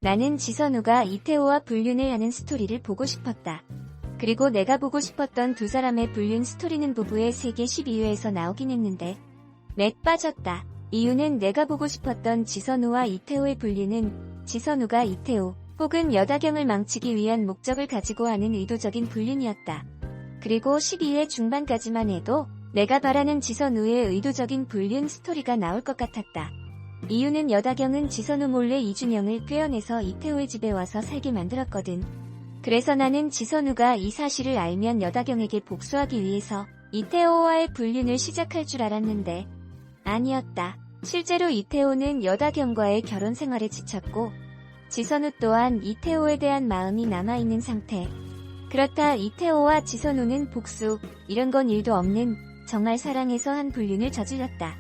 나는 지선우가 이태호와 불륜을 하는 스토리를 보고 싶었다. 그리고 내가 보고 싶었던 두 사람의 불륜 스토리는 부부의 세계 12회에서 나오긴 했는데 맷 빠졌다. 이유는 내가 보고 싶었던 지선우와 이태호의 불륜은 지선우가 이태호 혹은 여다경을 망치기 위한 목적을 가지고 하는 의도적인 불륜이었다. 그리고 12회 중반까지만 해도 내가 바라는 지선우의 의도적인 불륜 스토리가 나올 것 같았다. 이유는 여다경은 지선우 몰래 이준영을 꿰어내서 이태호의 집에 와서 살게 만들었거든. 그래서 나는 지선우가 이 사실을 알면 여다경에게 복수하기 위해서 이태호와의 불륜을 시작할 줄 알았는데 아니었다. 실제로 이태호는 여다경과의 결혼 생활에 지쳤고 지선우 또한 이태호에 대한 마음이 남아있는 상태. 그렇다 이태호와 지선우는 복수, 이런 건 일도 없는 정말 사랑해서 한 불륜을 저질렀다.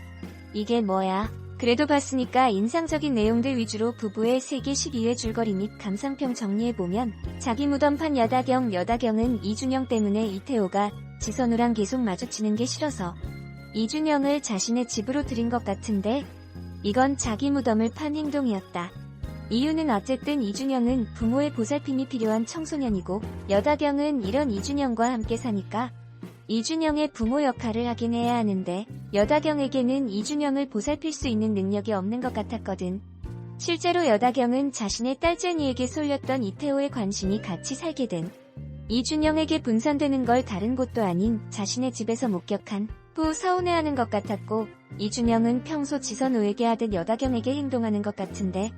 이게 뭐야? 그래도 봤으니까 인상적인 내용들 위주로 부부의 세계 12회 줄거리 및 감상평 정리해보면 자기 무덤판 여다경은 이준영 때문에 이태호가 지선우랑 계속 마주치는 게 싫어서 이준영을 자신의 집으로 들인 것 같은데 이건 자기 무덤을 판 행동이었다. 이유는 어쨌든 이준영은 부모의 보살핌이 필요한 청소년이고 여다경은 이런 이준영과 함께 사니까 이준영의 부모 역할을 하긴 해야 하는데 여다경에게는 이준영을 보살필 수 있는 능력이 없는 것 같았거든. 실제로 여다경은 자신의 딸 제니에게 쏠렸던 이태호의 관심이 같이 살게 된 이준영에게 분산되는 걸 다른 곳도 아닌 자신의 집에서 목격한 후 서운해하는 것 같았고 이준영은 평소 지선우에게 하듯 여다경에게 행동하는 것 같은데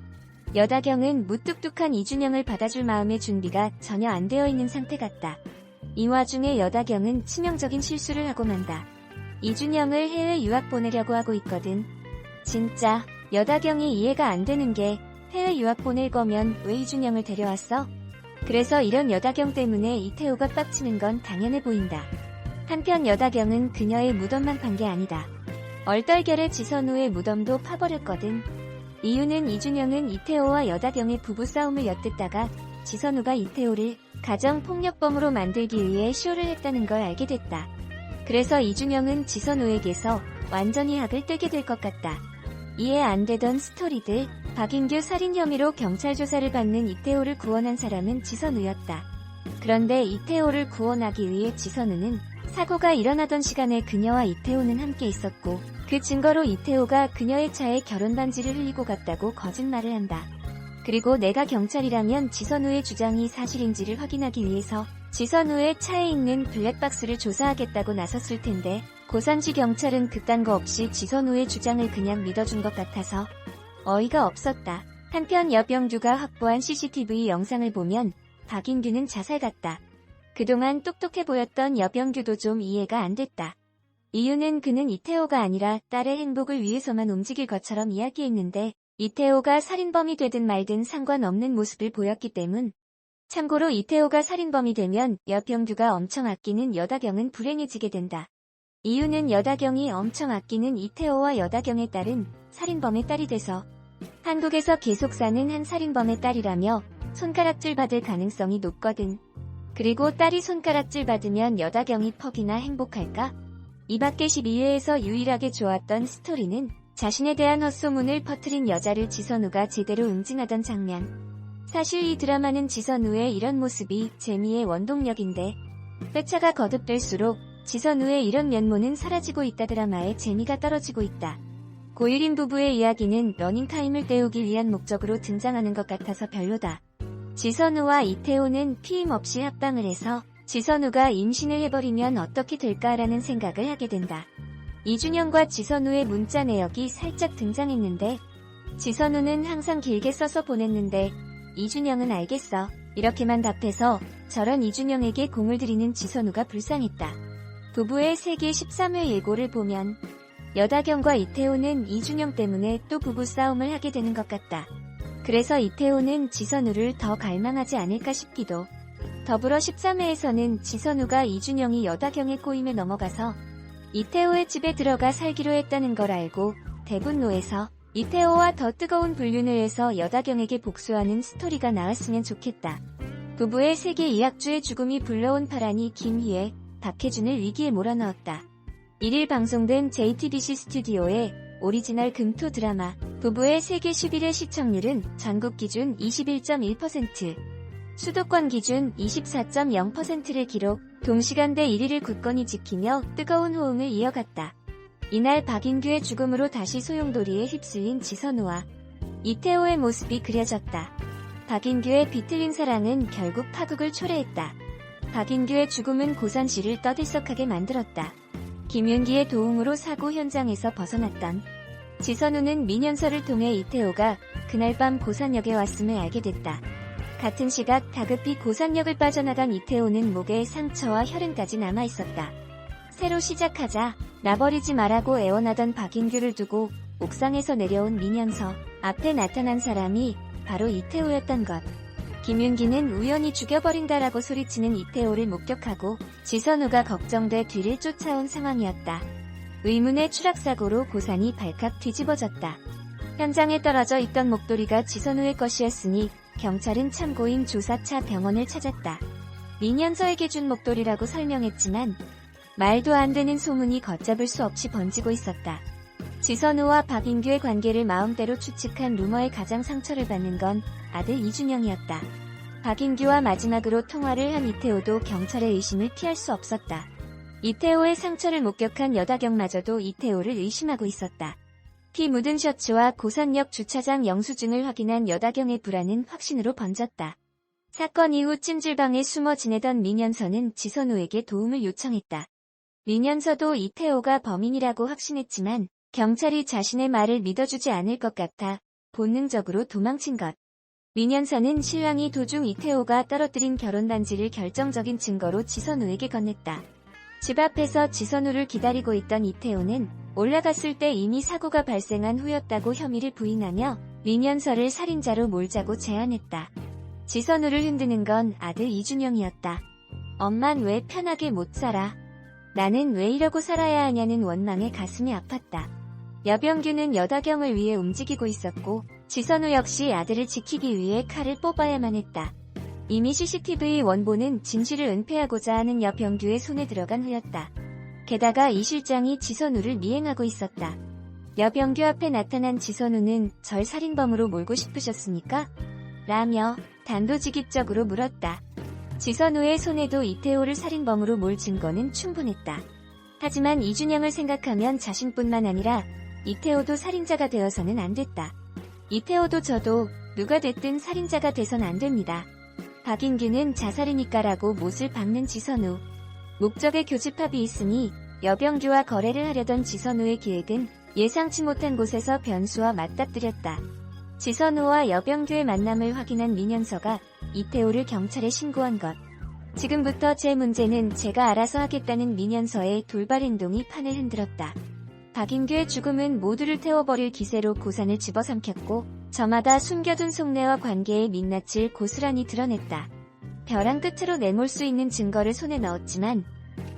여다경은 무뚝뚝한 이준영을 받아줄 마음의 준비가 전혀 안 되어 있는 상태 같다. 이 와중에 여다경은 치명적인 실수를 하고 만다. 이준영을 해외 유학 보내려고 하고 있거든. 진짜 여다경이 이해가 안 되는 게 해외 유학 보낼 거면 왜 이준영을 데려왔어? 그래서 이런 여다경 때문에 이태호가 빡치는 건 당연해 보인다. 한편 여다경은 그녀의 무덤만 판 게 아니다. 얼떨결에 지선우의 무덤도 파버렸거든. 이유는 이준영은 이태호와 여다경의 부부싸움을 엿듣다가 지선우가 이태호를 가정폭력범으로 만들기 위해 쇼를 했다는 걸 알게 됐다. 그래서 이준영은 지선우에게서 완전히 학을 떼게 될 것 같다. 이해 안 되던 스토리들, 박인규 살인 혐의로 경찰 조사를 받는 이태호를 구원한 사람은 지선우였다. 그런데 이태호를 구원하기 위해 지선우는 사고가 일어나던 시간에 그녀와 이태호는 함께 있었고 그 증거로 이태호가 그녀의 차에 결혼 반지를 흘리고 갔다고 거짓말을 한다. 그리고 내가 경찰이라면 지선우의 주장이 사실인지를 확인하기 위해서 지선우의 차에 있는 블랙박스를 조사하겠다고 나섰을 텐데 고산지 경찰은 그딴 거 없이 지선우의 주장을 그냥 믿어준 것 같아서 어이가 없었다. 한편 여병규가 확보한 CCTV 영상을 보면 박인규는 자살 같다. 그동안 똑똑해 보였던 여병규도 좀 이해가 안 됐다. 이유는 그는 이태호가 아니라 딸의 행복을 위해서만 움직일 것처럼 이야기했는데 이태호가 살인범이 되든 말든 상관없는 모습을 보였기 때문. 참고로 이태호가 살인범이 되면 여병규가 엄청 아끼는 여다경은 불행해지게 된다. 이유는 여다경이 엄청 아끼는 이태호와 여다경의 딸은 살인범의 딸이 돼서 한국에서 계속 사는 한 살인범의 딸이라며 손가락질 받을 가능성이 높거든. 그리고 딸이 손가락질 받으면 여다경이 퍽이나 행복할까? 이 밖에 12회에서 유일하게 좋았던 스토리는 자신에 대한 헛소문을 퍼뜨린 여자를 지선우가 제대로 응징하던 장면. 사실 이 드라마는 지선우의 이런 모습이 재미의 원동력인데 회차가 거듭될수록 지선우의 이런 면모는 사라지고 있다. 드라마의 재미가 떨어지고 있다. 고일인 부부의 이야기는 러닝타임을 때우기 위한 목적으로 등장하는 것 같아서 별로다. 지선우와 이태호는 피임 없이 합방을 해서 지선우가 임신을 해버리면 어떻게 될까라는 생각을 하게 된다. 이준영과 지선우의 문자 내역이 살짝 등장했는데 지선우는 항상 길게 써서 보냈는데 이준영은 알겠어 이렇게만 답해서 저런 이준영에게 공을 들이는 지선우가 불쌍했다. 부부의 세계 13회 예고를 보면 여다경과 이태호는 이준영 때문에 또 부부싸움을 하게 되는 것 같다. 그래서 이태호는 지선우를 더 갈망하지 않을까 싶기도. 더불어 13회에서는 지선우가 이준영이 여다경의 꼬임에 넘어가서 이태호의 집에 들어가 살기로 했다는 걸 알고 대분노해서 이태호와 더 뜨거운 불륜을 해서 여다경에게 복수하는 스토리가 나왔으면 좋겠다. 부부의 세계 이학주의 죽음이 불러온 파란이 김희애, 박혜준을 위기에 몰아넣었다. 1일 방송된 JTBC 스튜디오의 오리지널 금토 드라마 부부의 세계 10일의 시청률은 전국 기준 21.1%, 수도권 기준 24.0%를 기록, 동시간대 1위를 굳건히 지키며 뜨거운 호응을 이어갔다. 이날 박인규의 죽음으로 다시 소용돌이에 휩쓸린 지선우와 이태호의 모습이 그려졌다. 박인규의 비틀린 사랑은 결국 파국을 초래했다. 박인규의 죽음은 고산시를 떠들썩하게 만들었다. 김윤기의 도움으로 사고 현장에서 벗어났던 지선우는 민현서를 통해 이태호가 그날 밤 고산역에 왔음을 알게 됐다. 같은 시각 다급히 고산역을 빠져나간 이태호는 목에 상처와 혈흔까지 남아있었다. 새로 시작하자, 나버리지 마라고 애원하던 박인규를 두고 옥상에서 내려온 민현서 앞에 나타난 사람이 바로 이태호였던 것. 김윤기는 우연히 죽여버린다라고 소리치는 이태호를 목격하고 지선우가 걱정돼 뒤를 쫓아온 상황이었다. 의문의 추락사고로 고산이 발칵 뒤집어졌다. 현장에 떨어져 있던 목도리가 지선우의 것이었으니 경찰은 참고인 조사차 병원을 찾았다. 민현서에게 준 목도리라고 설명했지만 말도 안 되는 소문이 걷잡을 수 없이 번지고 있었다. 지선우와 박인규의 관계를 마음대로 추측한 루머에 가장 상처를 받는 건 아들 이준영이었다. 박인규와 마지막으로 통화를 한 이태호도 경찰의 의심을 피할 수 없었다. 이태호의 상처를 목격한 여다경마저도 이태호를 의심하고 있었다. 피 묻은 셔츠와 고산역 주차장 영수증을 확인한 여다경의 불안은 확신으로 번졌다. 사건 이후 찜질방에 숨어 지내던 민현서는 지선우에게 도움을 요청했다. 민현서도 이태호가 범인이라고 확신했지만 경찰이 자신의 말을 믿어주지 않을 것 같아 본능적으로 도망친 것. 민현서는 신랑이 도중 이태호가 떨어뜨린 결혼반지를 결정적인 증거로 지선우에게 건넸다. 집 앞에서 지선우를 기다리고 있던 이태호는 올라갔을 때 이미 사고가 발생한 후였다고 혐의를 부인하며 민현서를 살인자로 몰자고 제안했다. 지선우를 흔드는 건 아들 이준영이었다. 엄만 왜 편하게 못 살아? 나는 왜 이러고 살아야 하냐는 원망에 가슴이 아팠다. 여병규는 여다경을 위해 움직이고 있었고 지선우 역시 아들을 지키기 위해 칼을 뽑아야만 했다. 이미 CCTV 원본은 진실을 은폐하고자 하는 여병규의 손에 들어간 후였다. 게다가 이 실장이 지선우를 미행하고 있었다. 여병규 앞에 나타난 지선우는 절 살인범으로 몰고 싶으셨습니까? 라며 단도직입적으로 물었다. 지선우의 손에도 이태호를 살인범으로 몰 증거는 충분했다. 하지만 이준영을 생각하면 자신뿐만 아니라 이태호도 살인자가 되어서는 안 됐다. 이태호도 저도 누가 됐든 살인자가 돼선 안 됩니다. 박인규는 자살이니까라고 못을 박는 지선우. 목적의 교집합이 있으니 여병규와 거래를 하려던 지선우의 기획은 예상치 못한 곳에서 변수와 맞닥뜨렸다. 지선우와 여병규의 만남을 확인한 민현서가 이태호를 경찰에 신고한 것. 지금부터 제 문제는 제가 알아서 하겠다는 민현서의 돌발 행동이 판을 흔들었다. 박인규의 죽음은 모두를 태워버릴 기세로 고산을 집어삼켰고 저마다 숨겨둔 속내와 관계의 민낯을 고스란히 드러냈다. 벼랑 끝으로 내몰 수 있는 증거를 손에 넣었지만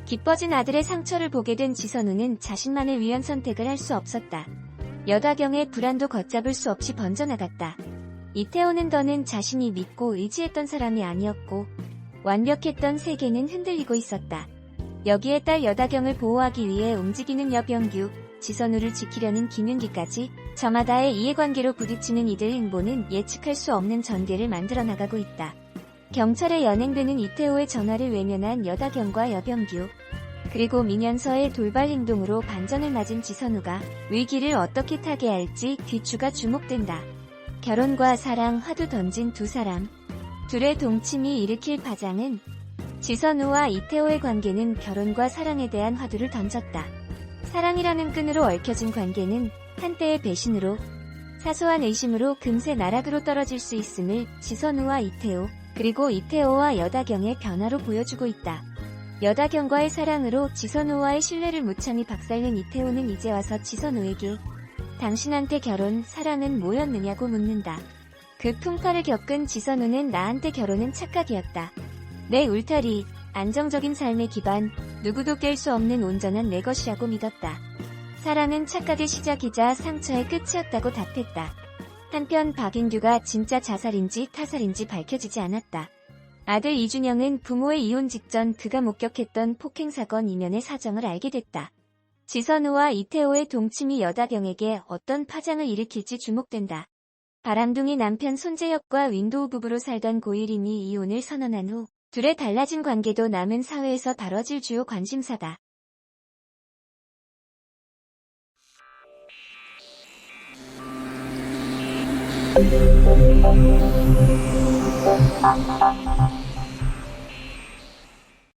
기뻐진 아들의 상처를 보게 된 지선우는 자신만을 위한 선택을 할 수 없었다. 여다경의 불안도 걷잡을 수 없이 번져나갔다. 이태호는 더는 자신이 믿고 의지했던 사람이 아니었고 완벽했던 세계는 흔들리고 있었다. 여기에 딸 여다경을 보호하기 위해 움직이는 여병규, 지선우를 지키려는 김윤기까지 저마다의 이해관계로 부딪히는 이들 행보는 예측할 수 없는 전개를 만들어 나가고 있다. 경찰에 연행되는 이태호의 전화를 외면한 여다경과 여병규, 그리고 민현서의 돌발 행동으로 반전을 맞은 지선우가 위기를 어떻게 타개할지 귀추가 주목된다. 결혼과 사랑 화두 던진 두 사람. 둘의 동침이 일으킬 파장은 지선우와 이태호의 관계는 결혼과 사랑에 대한 화두를 던졌다. 사랑이라는 끈으로 얽혀진 관계는 한때의 배신으로, 사소한 의심으로 금세 나락으로 떨어질 수 있음을 지선우와 이태호, 그리고 이태호와 여다경의 변화로 보여주고 있다. 여다경과의 사랑으로 지선우와의 신뢰를 무참히 박살낸 이태호는 이제 와서 지선우에게 당신한테 결혼, 사랑은 뭐였느냐고 묻는다. 그 풍파를 겪은 지선우는 나한테 결혼은 착각이었다. 내 울타리, 안정적인 삶의 기반, 누구도 깰 수 없는 온전한 내 것이라고 믿었다. 사랑은 착각의 시작이자 상처의 끝이었다고 답했다. 한편 박인규가 진짜 자살인지 타살인지 밝혀지지 않았다. 아들 이준영은 부모의 이혼 직전 그가 목격했던 폭행사건 이면의 사정을 알게 됐다. 지선우와 이태호의 동침이 여다경에게 어떤 파장을 일으킬지 주목된다. 바람둥이 남편 손재혁과 윈도우 부부로 살던 고일임이 이혼을 선언한 후 둘의 달라진 관계도 남은 사회에서 다뤄질 주요 관심사다.